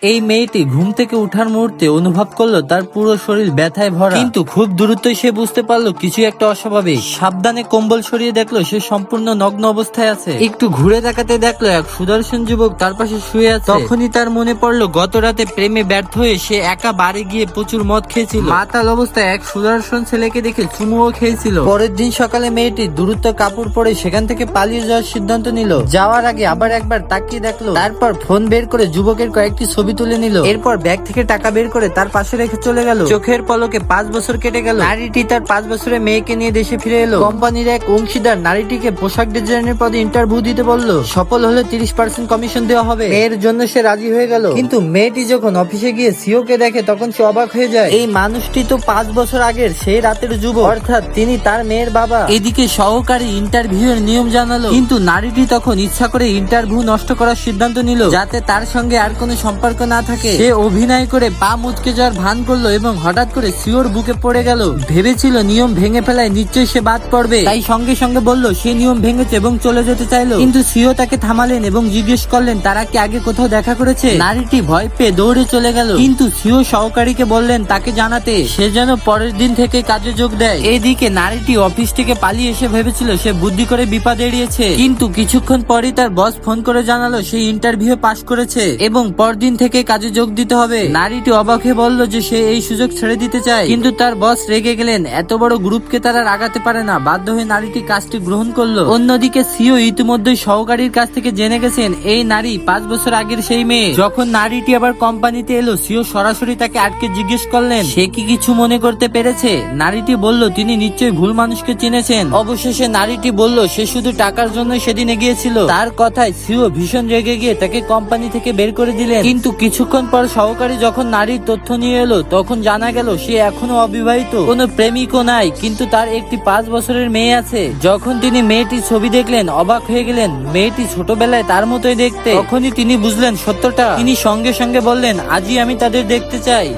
এই মেয়েটি ঘুম থেকে উঠার মুহূর্তে অনুভব করলো তার পুরো শরীর ব্যথায় ভরা, কিন্তু খুব দ্রুতই সে বুঝতে পারলো কিছু একটা অস্বাভাবিক। সাবধানে কম্বল সরিয়ে দেখলো সে সম্পূর্ণ নগ্ন অবস্থায় আছে। একটু ঘুরে তাকাতে দেখলো এক সুদর্শন যুবক তার পাশে শুয়ে আছে। তখনই তার মনে পড়লো গত রাতে প্রেমে ব্যর্থ হয়ে সে একা বাড়ি গিয়ে প্রচুর মদ খেয়েছিল। মাতাল অবস্থায় এক সুদর্শন ছেলেকে দেখে চুমুও খেয়েছিল। পরের দিন সকালে মেয়েটি দ্রুত কাপড় পরে সেখান থেকে পালিয়ে যাওয়ার সিদ্ধান্ত নিল। যাওয়ার আগে আবার একবার তাকিয়ে দেখলো, তারপর ফোন বের করে যুবকের কয়েকটি ছবি তুলে নিল। এরপর ব্যাগ থেকে টাকা বের করে তার পাশে রেখে চলে গেল। চোখের পলকে 5 বছর কেটে গেল। নারীটি তার 5 বছরের মেয়েকে নিয়ে দেশে ফিরে এলো। কোম্পানির এক অংশীদার নারীটিকে পোশাক ডিজাইনের পদে ইন্টারভিউ দিতে বলল। সফল হলে 30% কমিশন দেওয়া হবে। এর জন্য সে রাজি হয়ে গেল। কিন্তু মেয়েটি যখন অফিসে গিয়ে সিও কে দেখে তখন সে অবাক হয়ে যায়। এই মানুষটি তো 5 বছর আগের সেই রাতের যুবক, অর্থাৎ তিনি তার মেয়ের বাবা। এদিকে সহকারী ইন্টারভিউ এর নিয়ম জানালো, কিন্তু নারীটি তখন ইচ্ছা করে ইন্টারভিউ নষ্ট করার সিদ্ধান্ত নিল যাতে তার সঙ্গে আর কোনো সম্পর্ক না থাকে। সে অভিনয় করে পা মুচকে যাওয়ার ভান করলো এবং হঠাৎ করে সিওর বুকে পড়ে গেল। ভেবেছিল নিয়ম ভেঙে ফেলায় নিশ্চয়ই সে বাদ পড়বে, তাই সঙ্গে সঙ্গে বলল সে নিয়ম ভেঙেছে এবং চলে যেতে চাইলো। কিন্তু সিও তাকে থামালেন এবং জিজ্ঞেস করলেন তারা কি আগে কোথাও দেখা করেছে। নারীটি ভয় পেয়ে দৌড়ে চলে গেল, কিন্তু সিও সহকারীকে বললেন তাকে জানাতে সে যেন পরের দিন থেকে কাজে যোগ দেয়। এদিকে নারীটি অফিস থেকে পালিয়ে এসে ভেবেছিল সে বুদ্ধি করে বিপদ এড়িয়েছে, কিন্তু কিছুক্ষণ পরই তার বস ফোন করে জানালো সে ইন্টারভিউ পাস করেছে এবং পরদিন থেকে কাজে যোগ দিতে হবে। নারীটি অবাক হয়ে বলল যে সে এই সুযোগ ছেড়ে দিতে চায়, কিন্তু তার বস রেগে গেলেন। এত বড় গ্রুপকে তারা রাগাতে পারে না। বাধ্য হয়ে নারীটি কাজটি গ্রহণ করলো। অন্যদিকে সিও ইতিমধ্যে সহকারীর কাছ থেকে জেনে গেছেন এই নারী 5 বছর আগের সেই মেয়ে। যখন নারীটি আবার কোম্পানিতে এলো সিও সরাসরি তাকে আটকে জিজ্ঞেস করলেন সে কি কিছু মনে করতে পেরেছে। নারীটি বলল তিনি নিশ্চয়ই ভুল মানুষকে চিনেছেন। অবশেষে নারীটি বলল সে শুধু টাকার জন্য সেদিন এগিয়েছিল। তার কথায় সিও ভীষণ রেগে গিয়ে তাকে কোম্পানি থেকে বের করে দিলেন। কিন্তু কিছুক্ষণ পর সহকারী যখন নারীর তথ্য নিয়ে এলো তখন জানা গেল সে এখনো অবিবাহিত, কোনো প্রেমিকও নাই, কিন্তু তার একটি 5 বছরের মেয়ে আছে। যখন তিনি মেয়েটির ছবি দেখলেন অবাক হয়ে গেলেন। মেয়েটি ছোটবেলায় তার মতোই দেখতে। তখনই তিনি বুঝলেন সত্যটা। তিনি সঙ্গে সঙ্গে বললেন আজই আমি তাদের দেখতে চাই।